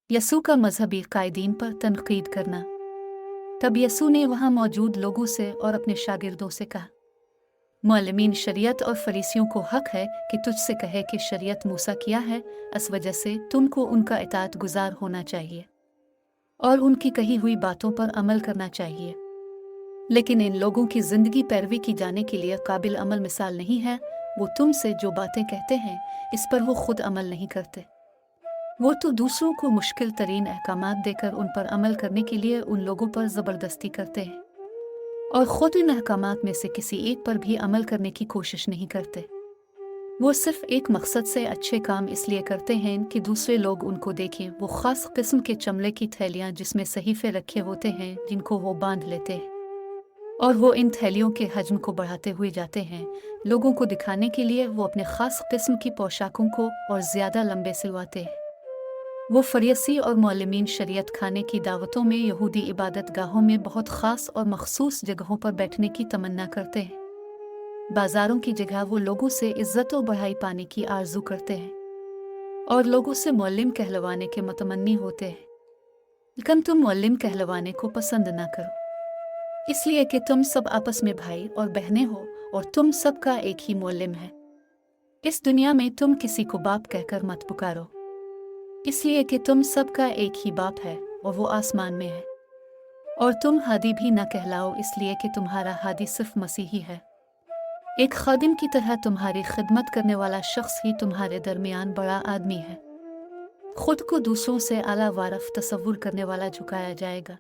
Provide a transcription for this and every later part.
यसू का मजहबी कायदीन पर तनकीद करना। तब यसू ने वहाँ मौजूद लोगों से और अपने शागिर्दों से कहा, मुअल्लिमीन शरीयत और फरीसियों को हक है कि तुझसे कहे कि शरीयत मूसा किया है, इस वजह से तुमको उनका इताअत गुजार होना चाहिए और उनकी कही हुई बातों पर अमल करना चाहिए। लेकिन इन लोगों की जिंदगी पैरवी की जाने के लिए काबिल अमल मिसाल नहीं है। वो तुमसे जो बातें कहते हैं इस पर वो खुद अमल नहीं करते। वो तो दूसरों को मुश्किल तरीन अहकामात देकर उन पर अमल करने के लिए उन लोगों पर ज़बरदस्ती करते हैं और ख़ुद इन अहकामात में से किसी एक पर भी अमल करने की कोशिश नहीं करते। वो सिर्फ एक मकसद से अच्छे काम इसलिए करते हैं कि दूसरे लोग उनको देखें। वो ख़ास किस्म के चमड़े की थैलियाँ जिसमें सहीफ़े रखे होते हैं जिनको वो बांध लेते हैं और वो इन थैलियों के हजम को बढ़ाते हुए जाते हैं। लोगों को दिखाने के लिए वो अपने ख़ास किस्म की पोशाकों को और ज़्यादा लंबे सिलवाते हैं। वो फरीसी और मुअल्लिमीन शरीयत खाने की दावतों में यहूदी इबादत गाहों में बहुत ख़ास और मखसूस जगहों पर बैठने की तमन्ना करते हैं। बाज़ारों की जगह वो लोगों से इज़्ज़त और बढ़ाई पाने की आरज़ू करते हैं और लोगों से मुअल्लिम कहलवाने के मतमन्नी होते हैं। लेकिन तुम मुअल्लिम कहलवाने को पसंद ना करो, इसलिए कि तुम सब आपस में भाई और बहनें हो और तुम सबका एक ही मुअल्लिम है। इस दुनिया में तुम किसी को बाप कहकर मत पुकारो, इसलिए कि तुम सबका एक ही बाप है और वो आसमान में है। और तुम हादी भी न कहलाओ, इसलिए कि तुम्हारा हादी सिर्फ मसीही है। एक खादिम की तरह तुम्हारी खिदमत करने वाला शख्स ही तुम्हारे दरमियान बड़ा आदमी है। खुद को दूसरों से आला वारफ तसव्वुर करने वाला झुकाया जाएगा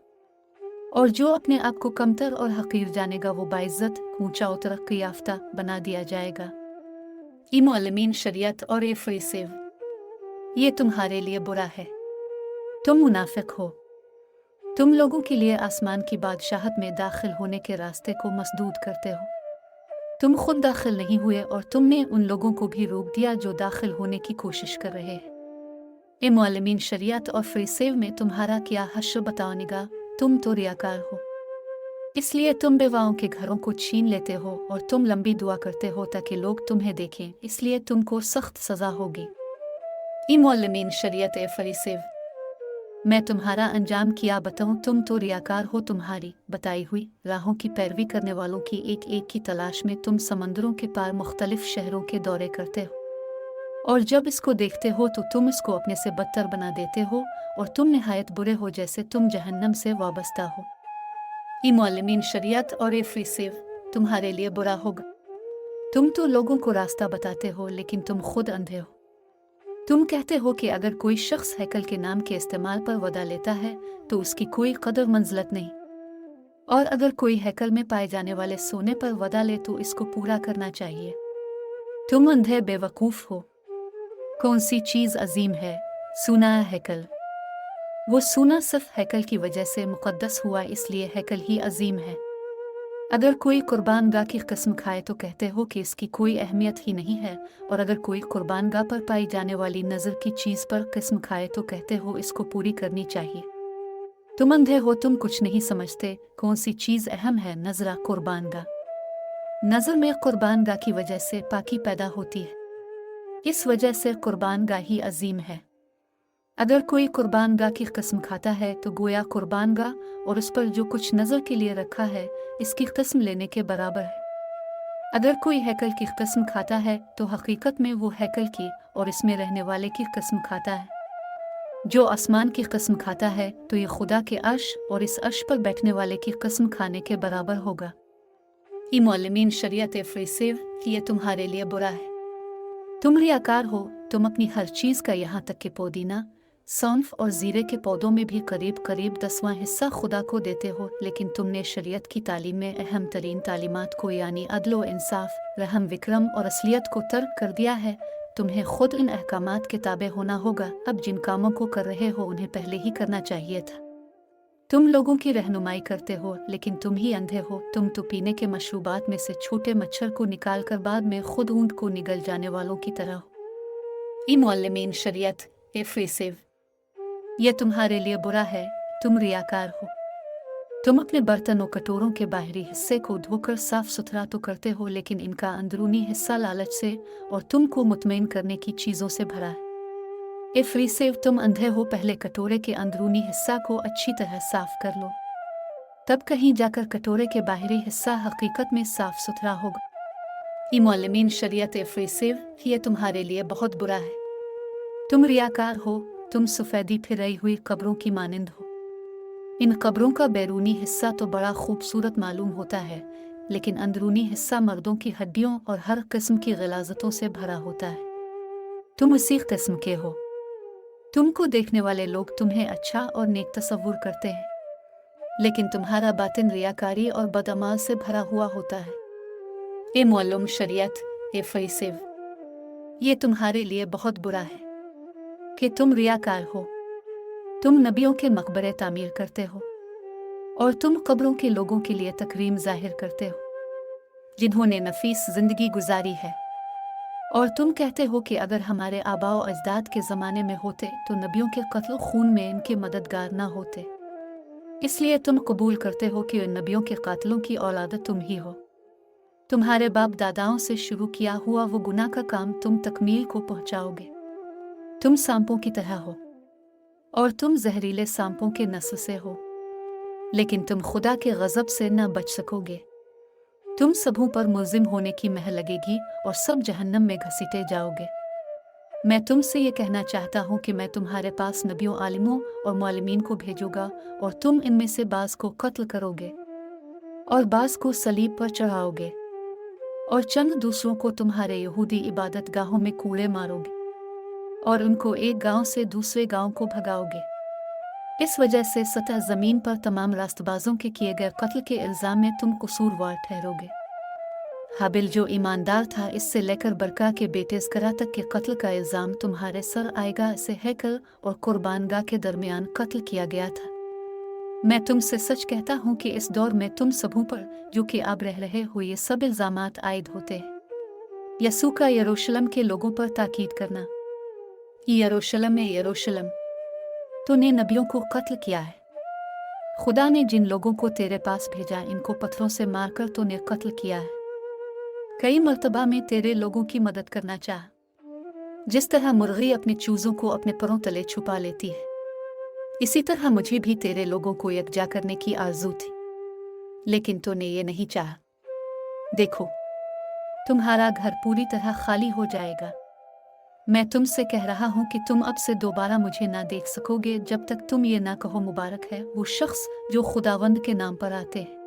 और जो अपने आप को कमतर और हकीर जानेगा वो बाइज्जत, ऊंचा और तरक्की याफ्ता बना दिया जाएगा। ये मुअल्लिमीन शरीयत और ये फरीसी, ये तुम्हारे लिए बुरा है। तुम मुनाफिक हो। तुम लोगों के लिए आसमान की बादशाहत में दाखिल होने के रास्ते को मसदूद करते हो। तुम खुद दाखिल नहीं हुए और तुमने उन लोगों को भी रोक दिया जो दाखिल होने की कोशिश कर रहे हैं। ए मुअल्लिमीन शरीयत और फरीसी में तुम्हारा क्या हश्र बताओ निगाह, तुम तो रियाकार हो। इसलिए तुम बेवाओं के घरों को छीन लेते हो और तुम लंबी दुआ करते हो ताकि लोग तुम्हें देखें, इसलिए तुमको सख्त सज़ा होगी। ई मुअल्लिमीन शरीयत ए फरीसी, मैं तुम्हारा अंजाम किया बताऊं, तुम तो रियाकार हो। तुम्हारी बताई हुई राहों की पैरवी करने वालों की एक एक की तलाश में तुम समंदरों के पार मुख्तलिफ शहरों के दौरे करते हो और जब इसको देखते हो तो तुम इसको अपने से बदतर बना देते हो और तुम निहायत बुरे हो जैसे तुम जहन्नम से वाबस्ता हो। ई मुअल्लिमीन शरीयत और ए फरीसी, तुम्हारे लिए बुरा होगा। तुम तो लोगों को रास्ता बताते हो लेकिन तुम खुद अंधे हो। तुम कहते हो कि अगर कोई शख्स हैकल के नाम के इस्तेमाल पर वदा लेता है तो उसकी कोई कदर मंजिलत नहीं, और अगर कोई हैकल में पाए जाने वाले सोने पर वदा ले तो इसको पूरा करना चाहिए। तुम अंधे बेवकूफ़ हो। कौन सी चीज़ अजीम है? सूना हैकल। वो सूना सिर्फ हैकल की वजह से मुक़द्दस हुआ, इसलिए हैकल ही अजीम है। अगर कोई कुर्बान गाह की कस्म खाए तो कहते हो कि इसकी कोई अहमियत ही नहीं है, और अगर कोई कुर्बान गाह पर पाई जाने वाली नज़र की चीज़ पर कस्म खाए तो कहते हो इसको पूरी करनी चाहिए। तुम अंधे हो, तुम कुछ नहीं समझते। कौन सी चीज़ अहम है? नज़रा कुर्बान गाह। नज़र में कुर्बान गाह की वजह से पाकी पैदा होती है, इस वजह से कुर्बान गाह ही अजीम है। अगर कोई कुर्बान गाह की कस्म खाता है तो गोया कुर्बान गाह और उस पर जो कुछ नज़र के लिए रखा है इसकी कस्म लेने के बराबर है। अगर कोई हैकल की कस्म खाता है तो हकीकत में वो हैकल की और इसमें रहने वाले की कस्म खाता है। जो आसमान की कस्म खाता है तो ये खुदा के अर्श और इस अर्श पर बैठने वाले की कस्म खाने के बराबर होगा। ई मुअल्लिमीन शरीयत ए फरीसी, ये तुम्हारे लिए बुरा है। तुम रियाकार हो। तुम अपनी हर चीज़ का यहाँ तक कि पुदीना, सौंफ और ज़ीरे के पौधों में भी करीब करीब 10वां हिस्सा खुदा को देते हो, लेकिन तुमने शरीयत की तालीम में अहम तरीन तालीमात को यानी अदल व इंसाफ, रहम विक्रम और असलियत को तर्क कर दिया है। तुम्हें खुद इन अहकामात के ताबे होना होगा। अब जिन कामों को कर रहे हो उन्हें पहले ही करना चाहिए था। तुम लोगों की रहनुमाई करते हो लेकिन तुम ही अंधे हो। तुम तो पीने के मशरूबात में से छोटे मच्छर को निकाल कर बाद में खुद ऊँट को निगल जाने वालों की तरह हो। ई मुअल्लिमीन शरीयत ए फरीसी, यह तुम्हारे लिए बुरा है। तुम रियाकार हो। तुम अपने बर्तन और कटोरों के बाहरी हिस्से को धोकर साफ सुथरा तो करते हो, लेकिन इनका अंदरूनी हिस्सा लालच से और तुमको मुतमईन करने की चीज़ों से भरा है। इफरीसेव, तुम अंधे हो, पहले कटोरे के अंदरूनी हिस्सा को अच्छी तरह साफ कर लो, तब कहीं जाकर कटोरे के बाहरी हिस्सा हकीकत में साफ सुथरा होगा। ये मुअल्लिमीन शरीयत इफरीसेव, ये तुम्हारे लिए बहुत बुरा है। तुम रियाकार हो, तुम सफ़ेदी फिराई हुई कब्रों की मानिंद हो। इन कब्रों का बैरूनी हिस्सा तो बड़ा खूबसूरत मालूम होता है, लेकिन अंदरूनी हिस्सा मर्दों की हड्डियों और हर किस्म की ग़लाज़तों से भरा होता है। तुम उसी किस्म के हो। तुमको देखने वाले लोग तुम्हें अच्छा और नेक तसव्वुर करते हैं, लेकिन तुम्हारा बातिन रियाकारी और बदअमाल से भरा हुआ होता है। ए मुअल्लिम शरीयत इफरीसेव, ये तुम्हारे लिए बहुत बुरा है कि तुम रियाकार हो। तुम नबियों के मकबरे तामीर करते हो और तुम कब्रों के लोगों के लिए तकरीम जाहिर करते हो जिन्होंने नफीस जिंदगी गुजारी है, और तुम कहते हो कि अगर हमारे आबा और अजदाद के ज़माने में होते तो नबियों के कत्ल खून में इनके मददगार ना होते। इसलिए तुम कबूल करते हो कि उन नबियों के कातलों की औलाद तुम ही हो। तुम्हारे बाप दादाओं से शुरू किया हुआ वो गुनाह का काम तुम तकमील को पहुंचाओगे। तुम सांपों की तरह हो और तुम जहरीले सांपों के नस्ल से हो, लेकिन तुम खुदा के गज़ब से न बच सकोगे। तुम सबों पर मुल्जिम होने की मह लगेगी और सब जहन्नम में घसीटे जाओगे। मैं तुमसे ये कहना चाहता हूँ कि मैं तुम्हारे पास नबियों, आलिमों और मुअल्लिमीन को भेजूंगा, और तुम इनमें से बाज़ को कत्ल करोगे और बाज़ को सलीब पर चढ़ाओगे, और चंद दूसरों को तुम्हारे यहूदी इबादत गाहों में कूड़े मारोगे और उनको एक गांव से दूसरे गांव को भगाओगे। इस वजह से सतह ज़मीन पर तमाम रास्तबाजों के किए गए कत्ल के इल्ज़ाम में तुम कसूरवार ठहरोगे। हाबिल जो ईमानदार था, इससे लेकर बरका के बेटे ज़करा तक के कत्ल का इल्ज़ाम तुम्हारे सर आएगा। इसे हैकल और कुर्बानगाह के दरमियान कत्ल किया गया था। मैं तुमसे सच कहता हूँ कि इस दौर में तुम सबों पर जो कि आप रह रहे हो ये सब इल्ज़ामात आयद होते हैं। यसू का यरूशलेम के लोगों पर ताकीद करना। यरूशलेम यरूशलेम, तूने नबियों को कत्ल किया है। खुदा ने जिन लोगों को तेरे पास भेजा, इनको पत्थरों से मारकर तूने कत्ल किया है। कई मर्तबा में तेरे लोगों की मदद करना चाहा, जिस तरह मुर्गी अपने चूज़ों को अपने परों तले छुपा लेती है, इसी तरह मुझे भी तेरे लोगों को यकजा करने की आरज़ू थी, लेकिन तूने ये नहीं चाहा। देखो, तुम्हारा घर पूरी तरह खाली हो जाएगा। मैं तुमसे कह रहा हूँ कि तुम अब से दोबारा मुझे ना देख सकोगे जब तक तुम ये ना कहो, मुबारक है वो शख्स जो खुदावंद के नाम पर आते हैं।